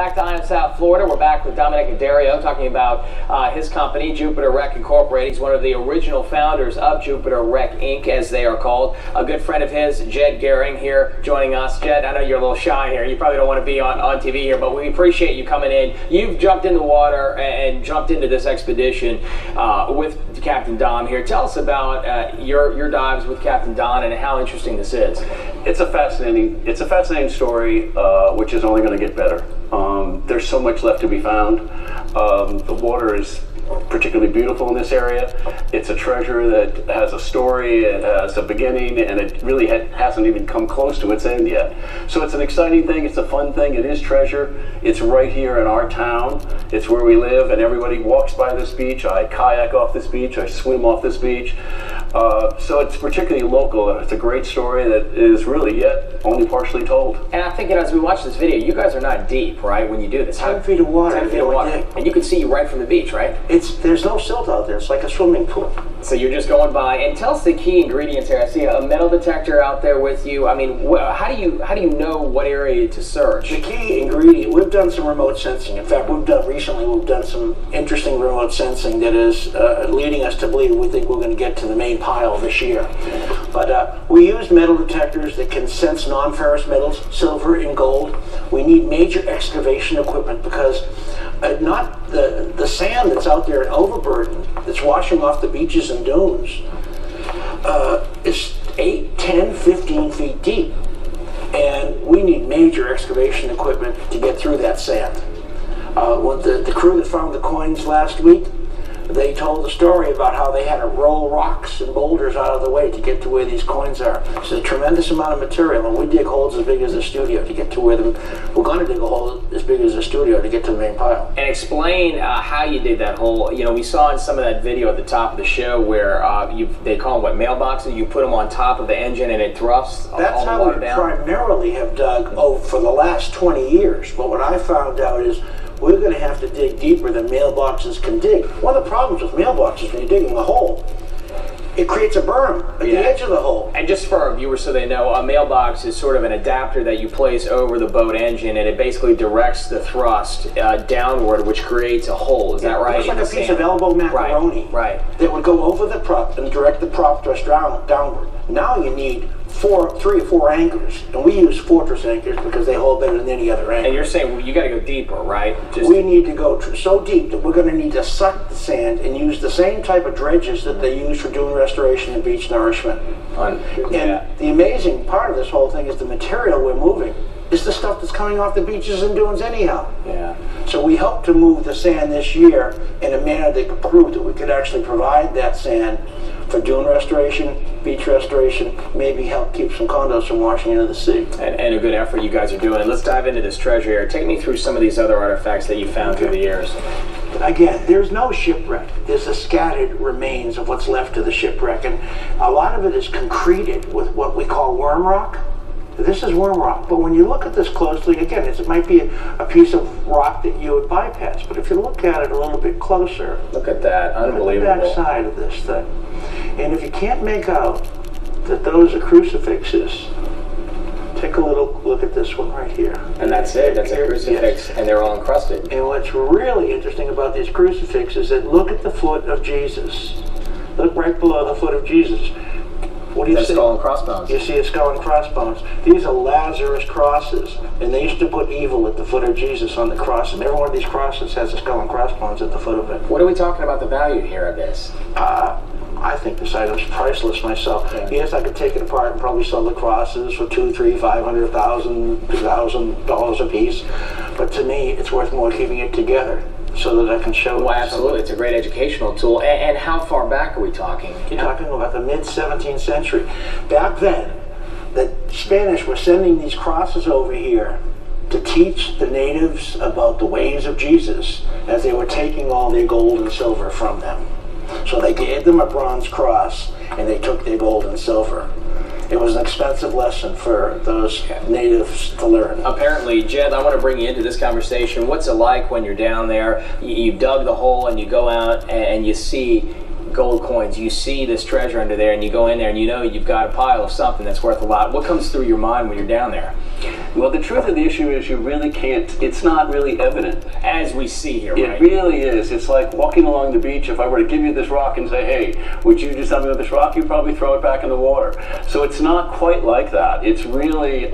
Back to Iron South, Florida. We're back with Dominic Addario talking about his company, Jupiter Rec Incorporated. He's one of the original founders of Jupiter Rec Inc., as they are called. A good friend of his, Jed Gehring, here joining us. Jed, I know you're a little shy here. You probably don't want to be on TV here, but we appreciate you coming in. You've jumped in the water and jumped into this expedition with Captain Dom here. Tell us about your dives with Captain Don and how interesting this is. It's a fascinating story, which is only going to get better. There's so much left to be found. The water is particularly beautiful in this area. It's a treasure that has a story, it has a beginning, and it really hasn't even come close to its end yet. So it's an exciting thing, it's a fun thing, it is treasure. It's right here in our town. It's where we live, and everybody walks by this beach. I kayak off this beach, I swim off this beach. So it's particularly local, and it's a great story that is really yet only partially told. And I think as we watch this video, you guys are not deep, right, when you do this? 10 feet of water. 10 feet of water. And you can see right from the beach, right? There's no silt out there. It's like a swimming pool. So you're just going by. And tell us the key ingredients here. I see a metal detector out there with you. I mean, how do you know what area to search? The key ingredient, we've done some remote sensing. In fact, we've done some interesting remote sensing that is leading us to believe we think we're going to get to the main pile this year. But we use metal detectors that can sense non-ferrous metals, silver and gold. We need major excavation equipment because not the sand that's out there in overburden that's washing off the beaches and dunes is 8, 10, 15 feet deep. And we need major excavation equipment to get through that sand. When the crew that found the coins last week, they told the story about how they had to roll rocks and boulders out of the way to get to where these coins are. It's a tremendous amount of material, and we dig holes as big as the studio to get to where we're going to dig a hole as big as the studio to get to the main pile. And explain how you dig that hole. You know, we saw in some of that video at the top of the show where they call them mailboxes. You put them on top of the engine and it thrusts all the water down. That's how we primarily have dug for the last 20 years. But what I found out is we're going to have to dig deeper than mailboxes can dig. One of the problems with mailboxes when you're digging a hole, it creates a berm at the edge of the hole. And just for our viewers so they know, a mailbox is sort of an adapter that you place over the boat engine, and it basically directs the thrust downward, which creates a hole. Is that right? It's like a piece of elbow macaroni that would go over the prop and direct the prop thrust downward. Now you need 3 or 4 anchors, and we use Fortress anchors because they hold better than any other anchor. And you're saying, well, you got to go deeper, right? We need to go so deep that we're going to need to suck the sand and use the same type of dredges that they use for dune restoration and beach nourishment. And the amazing part of this whole thing is the material we're moving is the stuff that's coming off the beaches and dunes anyhow. Yeah. So we hope to move the sand this year in a manner that could prove that we could actually provide that sand for dune restoration, beach restoration, maybe help keep some condos from washing into the sea. And a good effort you guys are doing. Let's dive into this treasure here. Take me through some of these other artifacts that you found through the years. Again, there's no shipwreck. There's the scattered remains of what's left of the shipwreck, and a lot of it is concreted with what we call worm rock. This is worm rock, but when you look at this closely, again, it might be a piece of rock that you would bypass, but if you look at it a little bit closer, look at that, unbelievable. Look at the back side of this thing. And if you can't make out that those are crucifixes, take a little look at this one right here. And that's it, that's a crucifix, and they're all encrusted. And what's really interesting about these crucifixes is that look at the foot of Jesus. Look right below the foot of Jesus. What do you see? Skull and crossbones. You see a skull and crossbones. These are Lazarus crosses, and they used to put evil at the foot of Jesus on the cross, and every one of these crosses has a skull and crossbones at the foot of it. What are we talking about the value here of this? I think this item's priceless myself. Yeah. Yes, I could take it apart and probably sell the crosses for $200,000, $300,000, $500,000, $2,000 a piece, but to me, it's worth more keeping it together so that I can show it. Well, absolutely. It's a great educational tool. And how far back are we talking? You're talking about the mid-17th century. Back then, the Spanish were sending these crosses over here to teach the natives about the ways of Jesus as they were taking all their gold and silver from them. So they gave them a bronze cross, and they took their gold and silver. It was an expensive lesson for those natives to learn. Apparently, Jed, I want to bring you into this conversation. What's it like when you're down there, you dug the hole and you go out and you see gold coins, you see this treasure under there, and you go in there and you know you've got a pile of something that's worth a lot. What comes through your mind when you're down there? Well, the truth of the issue is you really can't, it's not really evident. As we see here, It right? really is. It's like walking along the beach. If I were to give you this rock and say, hey, would you do something with this rock? You'd probably throw it back in the water. So it's not quite like that. It's really,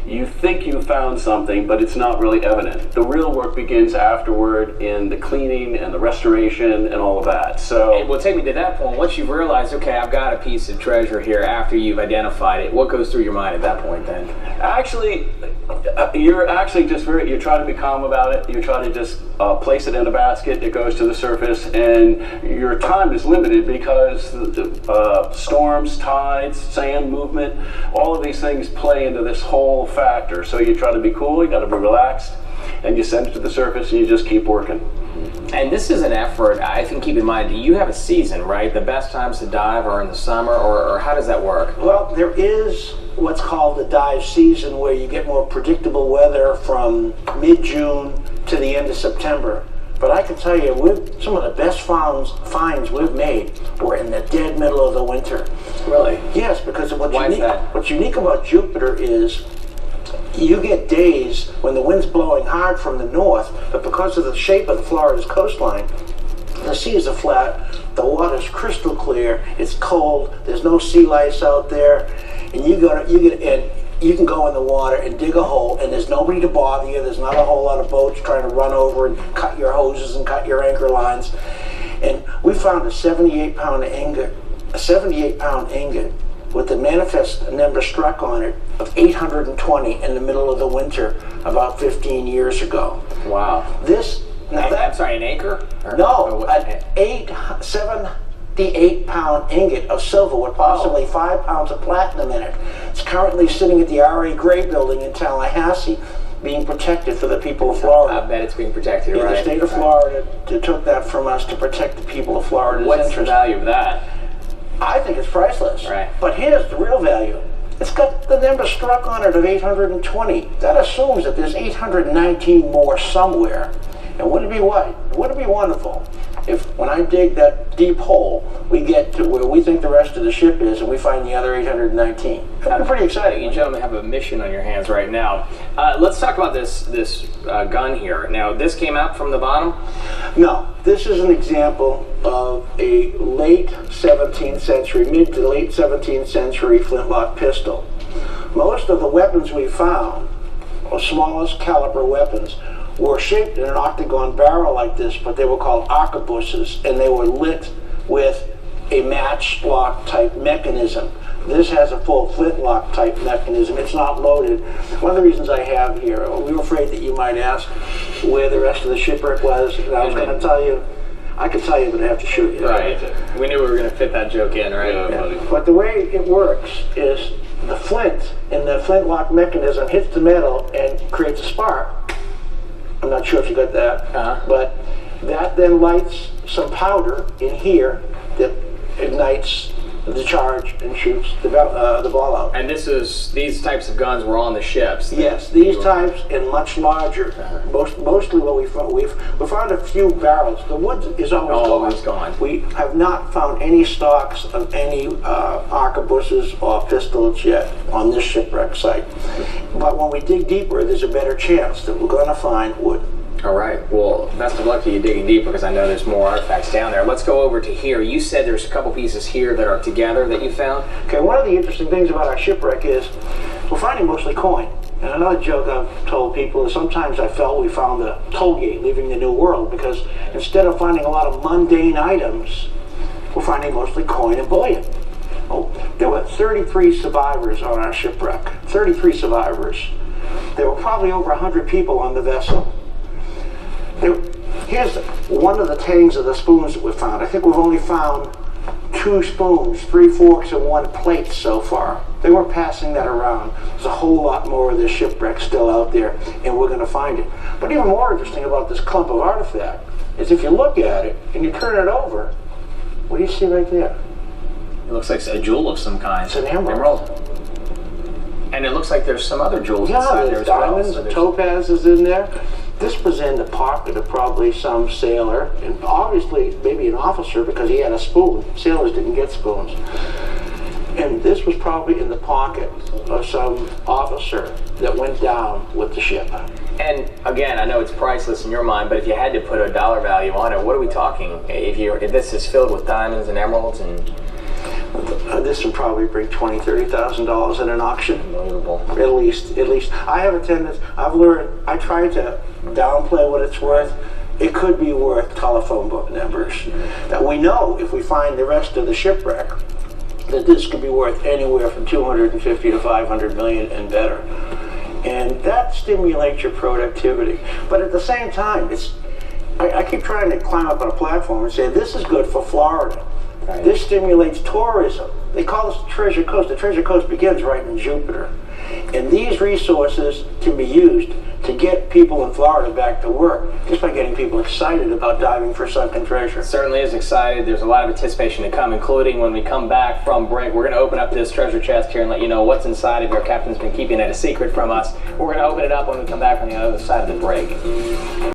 you think you found something, but it's not really evident. The real work begins afterward in the cleaning and the restoration and all of that. So, Well, take me to that point. Once you've realized, okay, I've got a piece of treasure here after you've identified it, what goes through your mind at that point then? actually, you're actually just you try to be calm about it. You try to just place it in a basket. It goes to the surface, and your time is limited because storms, tides, sand movement, all of these things play into this whole factor. So you try to be cool. You got to be relaxed, and you send it to the surface, and you just keep working. And this is an effort, I think, keep in mind, you have a season, right? The best times to dive are in the summer, or how does that work? Well, there is what's called the dive season where you get more predictable weather from mid-June to the end of September. But I can tell you, some of the best finds we've made were in the dead middle of the winter. Really? Yes, because Why is that? What's unique about Jupiter is you get days when the wind's blowing hard from the north, but because of the shape of the Florida's coastline, the seas are flat, the water's crystal clear, it's cold, there's no sea lice out there, and you can go in the water and dig a hole, and there's nobody to bother you. There's not a whole lot of boats trying to run over and cut your hoses and cut your anchor lines. And we found a 78-pound ingot with the manifest number struck on it of 820 in the middle of the winter about 15 years ago. Wow. I'm sorry, an acre? No, an 78-pound ingot of silver with possibly 5 pounds of platinum in it. It's currently sitting at the R.A. Gray building in Tallahassee, being protected for the people of Florida. I bet it's being protected, Yeah, right? the state of Florida took that from us to protect the people of Florida's What's interest. the value of that? I think it's priceless. Right. But here's the real value. It's got the number struck on it of 820. That assumes that there's 819 more somewhere. And wouldn't it be wonderful if when I dig that deep hole, we get to where we think the rest of the ship is and we find the other 819. That'd be pretty exciting. You gentlemen have a mission on your hands right now. Let's talk about this gun here. Now, this came out from the bottom? No, this is an example of a late 17th century, mid to late 17th century flintlock pistol. Most of the weapons we found, or smallest caliber weapons, were shaped in an octagon barrel like this, but they were called arquebuses, and they were lit with a matchlock type mechanism. This has a full flintlock type mechanism. It's not loaded. One of the reasons I have here, we were afraid that you might ask where the rest of the shipwreck was, and I was going to tell you. I could tell you, but I have to shoot you. Right. We knew we were going to fit that joke in, right? Yeah. But the way it works is the flint in the flintlock mechanism hits the metal and creates a spark. I'm not sure if you got that, but that then lights some powder in here that ignites the charge and shoots the ball out. And these types of guns were on the ships. Yes, these types and much larger. Mostly what we found a few barrels. The wood is always gone. We have not found any stocks of any arquebuses or pistols yet on this shipwreck site. But when we dig deeper, there's a better chance that we're going to find wood. All right. Well, best of luck to you digging deeper because I know there's more artifacts down there. Let's go over to here. You said there's a couple pieces here that are together that you found. Okay, one of the interesting things about our shipwreck is we're finding mostly coin. And another joke I've told people is sometimes I felt we found the toll gate leaving the New World because instead of finding a lot of mundane items, we're finding mostly coin and bullion. Oh, there were 33 survivors on our shipwreck. 33 survivors. There were probably over 100 people on the vessel. Here's one of the tangs of the spoons that we found. I think we've only found 2 spoons, 3 forks, and 1 plate so far. They weren't passing that around. There's a whole lot more of this shipwreck still out there, and we're going to find it. But even more interesting about this clump of artifact is if you look at it and you turn it over, what do you see right there? It looks like a jewel of some kind. It's an emerald. And it looks like there's some other jewels Yeah, inside there there's as well. diamonds and topazes in there. This was in the pocket of probably some sailor, and obviously maybe an officer because he had a spoon. Sailors didn't get spoons. And this was probably in the pocket of some officer that went down with the ship. And again, I know it's priceless in your mind, but if you had to put a dollar value on it, what are we talking? If this is filled with diamonds and emeralds and This would probably bring $20,000, $30,000 at an auction. unbelievable. At least. I have a tendency, I've learned, I try to downplay what it's worth. It could be worth telephone book numbers. Now we know if we find the rest of the shipwreck that this could be worth anywhere from 250 to 500 million and better. And that stimulates your productivity. But at the same time, I keep trying to climb up on a platform and say this is good for Florida. Right. This stimulates tourism. They call this the Treasure Coast. The Treasure Coast begins right in Jupiter. And these resources can be used to get people in Florida back to work, just by getting people excited about diving for sunken treasure. Certainly is excited. There's a lot of anticipation to come, including when we come back from break. We're going to open up this treasure chest here and let you know what's inside of here. Captain's been keeping it a secret from us. We're going to open it up when we come back on the other side of the break.